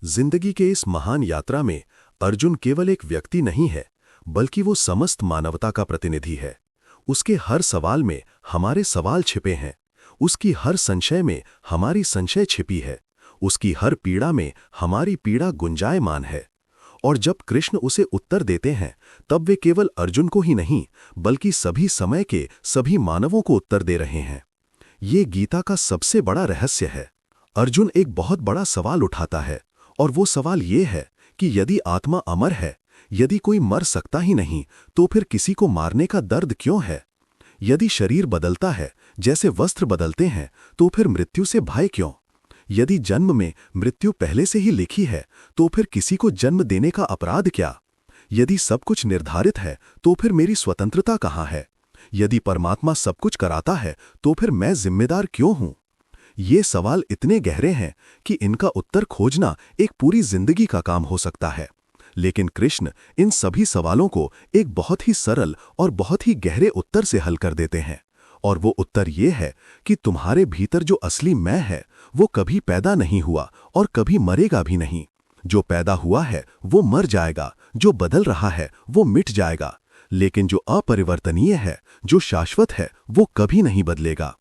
जिंदगी के इस महान यात्रा में अर्जुन केवल एक व्यक्ति नहीं है, बल्कि वो समस्त मानवता का प्रतिनिधि है। उसके हर सवाल में हमारे सवाल छिपे हैं, उसकी हर संशय में हमारी संशय छिपी है, उसकी हर पीड़ा में हमारी पीड़ा गुंजायमान है। और जब कृष्ण उसे उत्तर देते हैं, तब वे केवल अर्जुन को ही नहीं, बल्कि सभी समय के सभी मानवों को उत्तर दे रहे हैं। ये गीता का सबसे बड़ा रहस्य है। अर्जुन एक बहुत बड़ा सवाल उठाता है, और वो सवाल ये है कि यदि आत्मा अमर है, यदि कोई मर सकता ही नहीं, तो फिर किसी को मारने का दर्द क्यों है? यदि शरीर बदलता है, जैसे वस्त्र बदलते हैं, तो फिर मृत्यु से भय क्यों? यदि जन्म में मृत्यु पहले से ही लिखी है, तो फिर किसी को जन्म देने का अपराध क्या? यदि सब कुछ निर्धारित है, तो फिर मेरी स्वतंत्रता कहाँ है? यदि परमात्मा सब कुछ कराता है, तो फिर मैं जिम्मेदार क्यों हूं? ये सवाल इतने गहरे हैं कि इनका उत्तर खोजना एक पूरी जिंदगी का काम हो सकता है। लेकिन कृष्ण इन सभी सवालों को एक बहुत ही सरल और बहुत ही गहरे उत्तर से हल कर देते हैं। और वो उत्तर ये है कि तुम्हारे भीतर जो असली मैं है, वो कभी पैदा नहीं हुआ और कभी मरेगा भी नहीं। जो पैदा हुआ है वो मर जाएगा, जो बदल रहा है वो मिट जाएगा, लेकिन जो अपरिवर्तनीय है, जो शाश्वत है, वो कभी नहीं बदलेगा।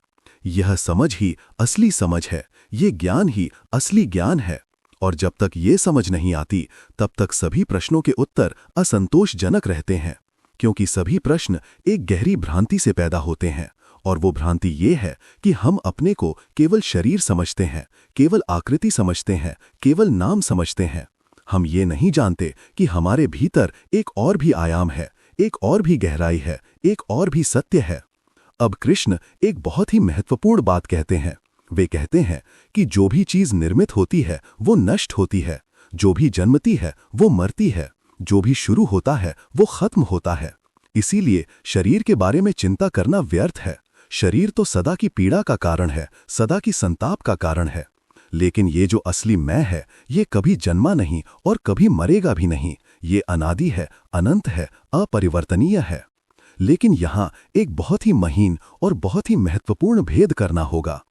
यह समझ ही असली समझ है, ये ज्ञान ही असली ज्ञान है। और जब तक ये समझ नहीं आती, तब तक सभी प्रश्नों के उत्तर असंतोषजनक रहते हैं, क्योंकि सभी प्रश्न एक गहरी भ्रांति से पैदा होते हैं। और वो भ्रांति ये है कि हम अपने को केवल शरीर समझते हैं, केवल आकृति समझते हैं, केवल नाम समझते हैं। हम ये नहीं जानते कि हमारे भीतर एक और भी आयाम है, एक और भी गहराई है, एक और भी सत्य है। अब कृष्ण एक बहुत ही महत्वपूर्ण बात कहते हैं। वे कहते हैं कि जो भी चीज निर्मित होती है वो नष्ट होती है, जो भी जन्मती है वो मरती है, जो भी शुरू होता है वो खत्म होता है। इसीलिए शरीर के बारे में चिंता करना व्यर्थ है। शरीर तो सदा की पीड़ा का कारण है, सदा की संताप का कारण है। लेकिन ये जो असली मैं है, ये कभी जन्मा नहीं और कभी मरेगा भी नहीं। ये अनादि है, अनंत है, अपरिवर्तनीय है। लेकिन यहाँ एक बहुत ही महीन और बहुत ही महत्वपूर्ण भेद करना होगा।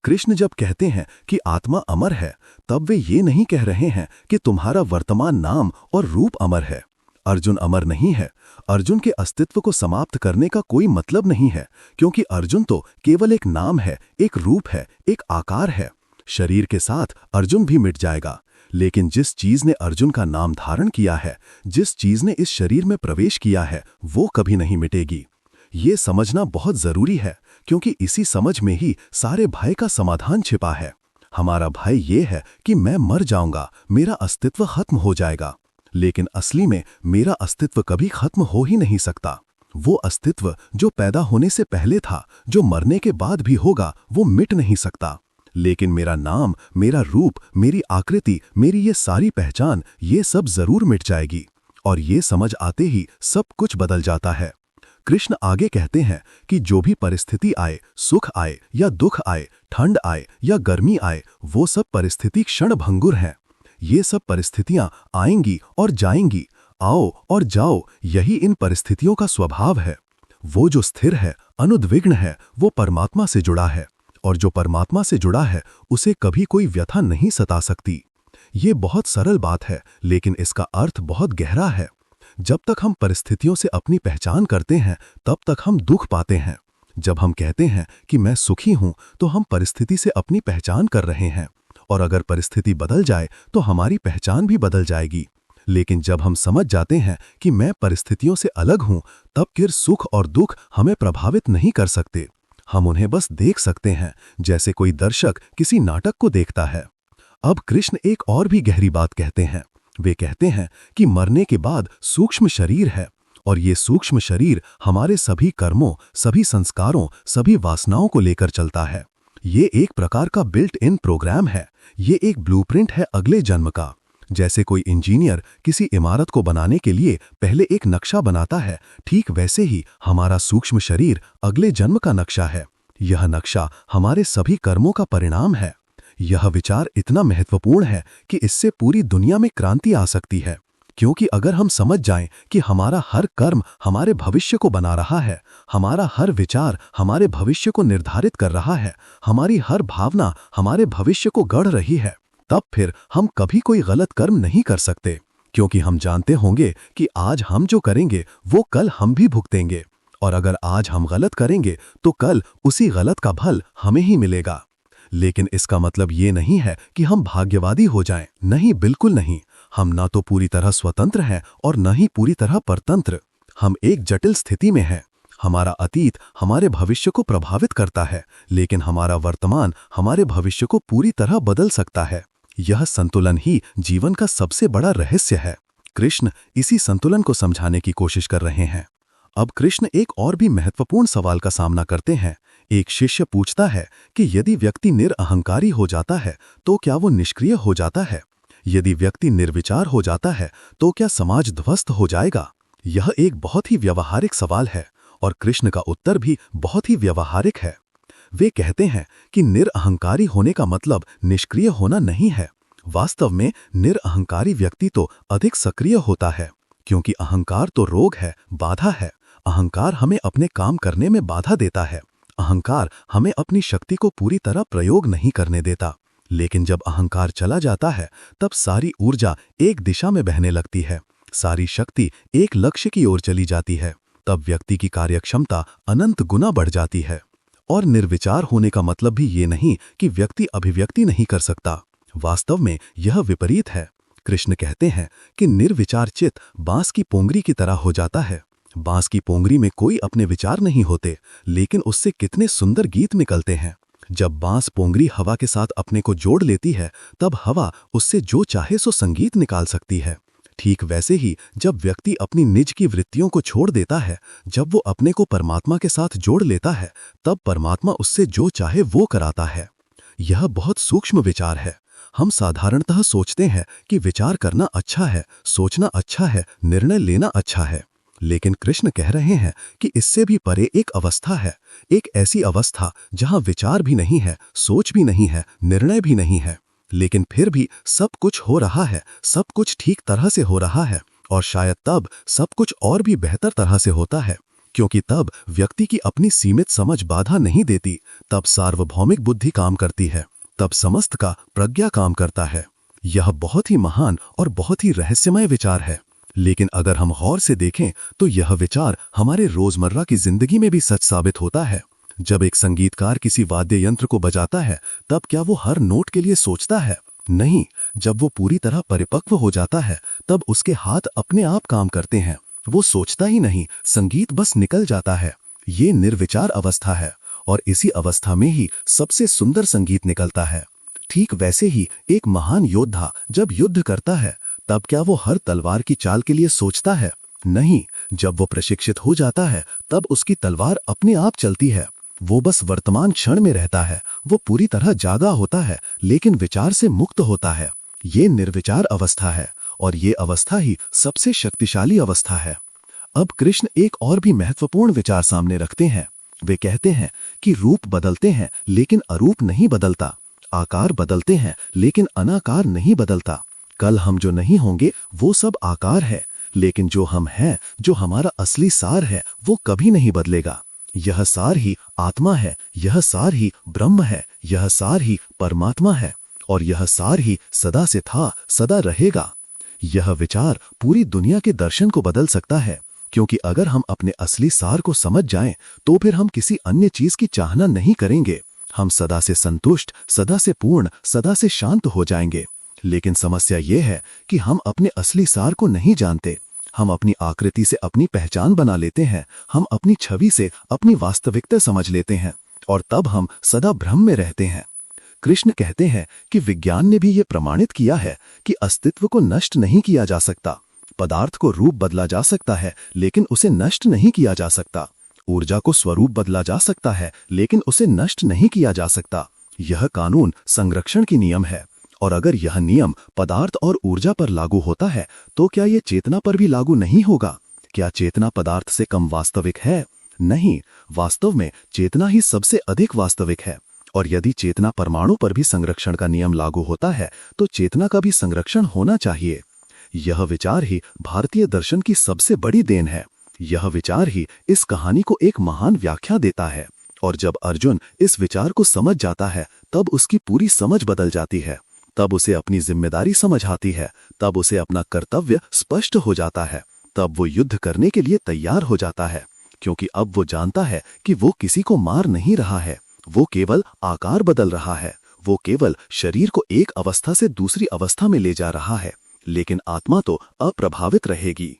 कृष्ण जब कहते हैं कि आत्मा अमर है, तब वे ये नहीं कह रहे हैं कि तुम्हारा वर्तमान नाम और रूप अमर है। अर्जुन अमर नहीं है। अर्जुन के अस्तित्व को समाप्त करने का कोई मतलब नहीं है, क्योंकि अर्जुन तो केवल एक नाम है, एक रूप है, एक आकार है। शरीर के साथ अर्जुन भी मिट जाएगा, लेकिन जिस चीज ने अर्जुन का नाम धारण किया है, जिस चीज ने इस शरीर में प्रवेश किया है, वो कभी नहीं मिटेगी। ये समझना बहुत जरूरी है, क्योंकि इसी समझ में ही सारे भय का समाधान छिपा है। हमारा भय ये है कि मैं मर जाऊंगा, मेरा अस्तित्व खत्म हो जाएगा। लेकिन असली में मेरा अस्तित्व कभी खत्म हो ही नहीं सकता। वो अस्तित्व जो पैदा होने से पहले था, जो मरने के बाद भी होगा, वो मिट नहीं सकता। लेकिन मेरा नाम, मेरा रूप, मेरी आकृति, मेरी ये सारी पहचान, ये सब जरूर मिट जाएगी। और ये समझ आते ही सब कुछ बदल जाता है। कृष्ण आगे कहते हैं कि जो भी परिस्थिति आए, सुख आए या दुख आए, ठंड आए या गर्मी आए, वो सब परिस्थिति क्षणभंगुर हैं। ये सब परिस्थितियां आएंगी और जाएंगी, आओ और जाओ, यही इन परिस्थितियों का स्वभाव है। वो जो स्थिर है, अनुद्विग्न है, वो परमात्मा से जुड़ा है, और जो परमात्मा से जुड़ा है उसे कभी कोई व्यथा नहीं सता सकती। ये बहुत सरल बात है, लेकिन इसका अर्थ बहुत गहरा है। जब तक हम परिस्थितियों से अपनी पहचान करते हैं, तब तक हम दुख पाते हैं। जब हम कहते हैं कि मैं सुखी हूं, तो हम परिस्थिति से अपनी पहचान कर रहे हैं, और अगर परिस्थिति बदल जाए तो हमारी पहचान भी बदल जाएगी। लेकिन जब हम समझ जाते हैं कि मैं परिस्थितियों से अलग हूं, तब फिर सुख और दुख हमें प्रभावित नहीं कर सकते। हम उन्हें बस देख सकते हैं, जैसे कोई दर्शक किसी नाटक को देखता है। अब कृष्ण एक और भी गहरी बात कहते हैं। वे कहते हैं कि मरने के बाद सूक्ष्म शरीर है, और ये सूक्ष्म शरीर हमारे सभी कर्मों, सभी संस्कारों, सभी वासनाओं को लेकर चलता है। ये एक प्रकार का बिल्ट इन प्रोग्राम है। ये एक ब्लूप्रिंट है अगले जन्म का। जैसे कोई इंजीनियर किसी इमारत को बनाने के लिए पहले एक नक्शा बनाता है, ठीक वैसे ही हमारा सूक्ष्म शरीर अगले जन्म का नक्शा है। यह नक्शा हमारे सभी कर्मों का परिणाम है। यह विचार इतना महत्वपूर्ण है कि इससे पूरी दुनिया में क्रांति आ सकती है, क्योंकि अगर हम समझ जाएं कि हमारा हर कर्म हमारे भविष्य को बना रहा है, हमारा हर विचार हमारे भविष्य को निर्धारित कर रहा है, हमारी हर भावना हमारे भविष्य को गढ़ रही है, तब फिर हम कभी कोई गलत कर्म नहीं कर सकते, क्योंकि हम जानते होंगे कि आज हम जो करेंगे वो कल हम भी भुगतेंगे, और अगर आज हम गलत करेंगे तो कल उसी गलत का फल हमें ही मिलेगा। लेकिन इसका मतलब ये नहीं है कि हम भाग्यवादी हो जाएं। नहीं, बिल्कुल नहीं। हम ना तो पूरी तरह स्वतंत्र हैं और न ही पूरी तरह परतंत्र। हम एक जटिल स्थिति में हैं। हमारा अतीत हमारे भविष्य को प्रभावित करता है, लेकिन हमारा वर्तमान हमारे भविष्य को पूरी तरह बदल सकता है। यह संतुलन ही जीवन का सबसे बड़ा रहस्य है। कृष्ण इसी संतुलन को समझाने की कोशिश कर रहे हैं। अब कृष्ण एक और भी महत्वपूर्ण सवाल का सामना करते हैं। एक शिष्य पूछता है कि यदि व्यक्ति निरअहंकारी हो जाता है तो क्या वो निष्क्रिय हो जाता है? यदि व्यक्ति निर्विचार हो जाता है तो क्या समाज ध्वस्त हो जाएगा? यह एक बहुत ही व्यावहारिक सवाल है और कृष्ण का उत्तर भी बहुत ही व्यावहारिक है। वे कहते हैं कि निरअहंकारी होने का मतलब निष्क्रिय होना नहीं है। वास्तव में निरअहंकारी व्यक्ति तो अधिक सक्रिय होता है, क्योंकि अहंकार तो रोग है, बाधा है। अहंकार हमें अपने काम करने में बाधा देता है। अहंकार हमें अपनी शक्ति को पूरी तरह प्रयोग नहीं करने देता। लेकिन जब अहंकार चला जाता है तब सारी ऊर्जा एक दिशा में बहने लगती है, सारी शक्ति एक लक्ष्य की ओर चली जाती है। तब व्यक्ति की कार्यक्षमता अनंत गुना बढ़ जाती है। और निर्विचार होने का मतलब भी ये नहीं कि व्यक्ति अभिव्यक्ति नहीं कर सकता। वास्तव में यह विपरीत है। कृष्ण कहते हैं कि निर्विचार चित्त बांस की पोंगरी की तरह हो जाता है। बांस की पोंगरी में कोई अपने विचार नहीं होते, लेकिन उससे कितने सुंदर गीत निकलते हैं। जब बांस पोंगरी हवा के साथ अपने को जोड़ लेती है, तब हवा उससे जो चाहे सो संगीत निकाल सकती है। ठीक वैसे ही जब व्यक्ति अपनी निज की वृत्तियों को छोड़ देता है, जब वो अपने को परमात्मा के साथ जोड़ लेता है, तब परमात्मा उससे जो चाहे वो कराता है। यह बहुत सूक्ष्म विचार है। हम साधारणतः सोचते हैं कि विचार करना अच्छा है, सोचना अच्छा है, निर्णय लेना अच्छा है। लेकिन कृष्ण कह रहे हैं कि इससे भी परे एक अवस्था है, एक ऐसी अवस्था जहां विचार भी नहीं है, सोच भी नहीं है, निर्णय भी नहीं है, लेकिन फिर भी सब कुछ हो रहा है, सब कुछ ठीक तरह से हो रहा है, और शायद तब सब कुछ और भी बेहतर तरह से होता है, क्योंकि तब व्यक्ति की अपनी सीमित समझ बाधा नहीं देती, तब सार्वभौमिक बुद्धि काम करती है, तब समस्त का प्रज्ञा काम करता है। यह बहुत ही महान और बहुत ही रहस्यमय विचार है। लेकिन अगर हम गौर से देखें तो यह विचार हमारे रोजमर्रा की जिंदगी में भी सच साबित होता है। जब एक संगीतकार किसी वाद्य यंत्र को बजाता है, तब क्या वो हर नोट के लिए सोचता है? नहीं। जब वो पूरी तरह परिपक्व हो जाता है, तब उसके हाथ अपने आप काम करते हैं। वो सोचता ही नहीं, संगीत बस निकल जाता है। ये निर्विचार अवस्था है, और इसी अवस्था में ही सबसे सुंदर संगीत निकलता है। ठीक वैसे ही एक महान योद्धा जब युद्ध करता है, तब क्या वो हर तलवार की चाल के लिए सोचता है? नहीं। जब वो प्रशिक्षित हो जाता है, तब उसकी तलवार अपने आप चलती है। वो बस वर्तमान क्षण में रहता है। वो पूरी तरह जागा होता है, लेकिन विचार से मुक्त होता है। ये निर्विचार अवस्था है, और ये अवस्था ही सबसे शक्तिशाली अवस्था है। अब कृष्ण एक और भी महत्वपूर्ण विचार सामने रखते हैं। वे कहते हैं कि रूप बदलते हैं लेकिन अरूप नहीं बदलता, आकार बदलते हैं लेकिन अनाकार नहीं बदलता। कल हम जो नहीं होंगे वो सब आकार है, लेकिन जो हम हैं, जो हमारा असली सार है, वो कभी नहीं बदलेगा। यह सार ही आत्मा है, यह सार ही ब्रह्म है, यह सार ही परमात्मा है, और यह सार ही सदा से था, सदा रहेगा। यह विचार पूरी दुनिया के दर्शन को बदल सकता है, क्योंकि अगर हम अपने असली सार को समझ जाएं, तो फिर हम किसी अन्य चीज की चाहना नहीं करेंगे। हम सदा से संतुष्ट, सदा से पूर्ण, सदा से शांत हो जाएंगे। लेकिन समस्या यह है कि हम अपने असली सार को नहीं जानते। हम अपनी आकृति से अपनी पहचान बना लेते हैं, हम अपनी छवि से अपनी वास्तविकता समझ लेते हैं, और तब हम सदा भ्रम में रहते हैं। कृष्ण कहते हैं कि विज्ञान ने भी ये प्रमाणित किया है कि अस्तित्व को नष्ट नहीं किया जा सकता। पदार्थ को रूप बदला जा सकता है, लेकिन उसे नष्ट नहीं किया जा सकता। ऊर्जा को स्वरूप बदला जा सकता है, लेकिन उसे नष्ट नहीं किया जा सकता। यह कानून संरक्षण की नियम है, और अगर यह नियम पदार्थ और ऊर्जा पर लागू होता है, तो क्या यह चेतना पर भी लागू नहीं होगा? क्या चेतना पदार्थ से कम वास्तविक है? नहीं, वास्तव में चेतना ही सबसे अधिक वास्तविक है। और यदि चेतना परमाणु पर भी संरक्षण का नियम लागू होता है, तो चेतना का भी संरक्षण होना चाहिए। यह विचार ही भारतीय दर्शन की सबसे बड़ी देन है। यह विचार ही इस कहानी को एक महान व्याख्या देता है, और जब अर्जुन इस विचार को समझ जाता है, तब उसकी पूरी समझ बदल जाती है। तब उसे अपनी जिम्मेदारी समझ आती है, तब उसे अपना कर्तव्य स्पष्ट हो जाता है, तब वो युद्ध करने के लिए तैयार हो जाता है, क्योंकि अब वो जानता है कि वो किसी को मार नहीं रहा है, वो केवल आकार बदल रहा है, वो केवल शरीर को एक अवस्था से दूसरी अवस्था में ले जा रहा है, लेकिन आत्मा तो अप्रभावित रहेगी।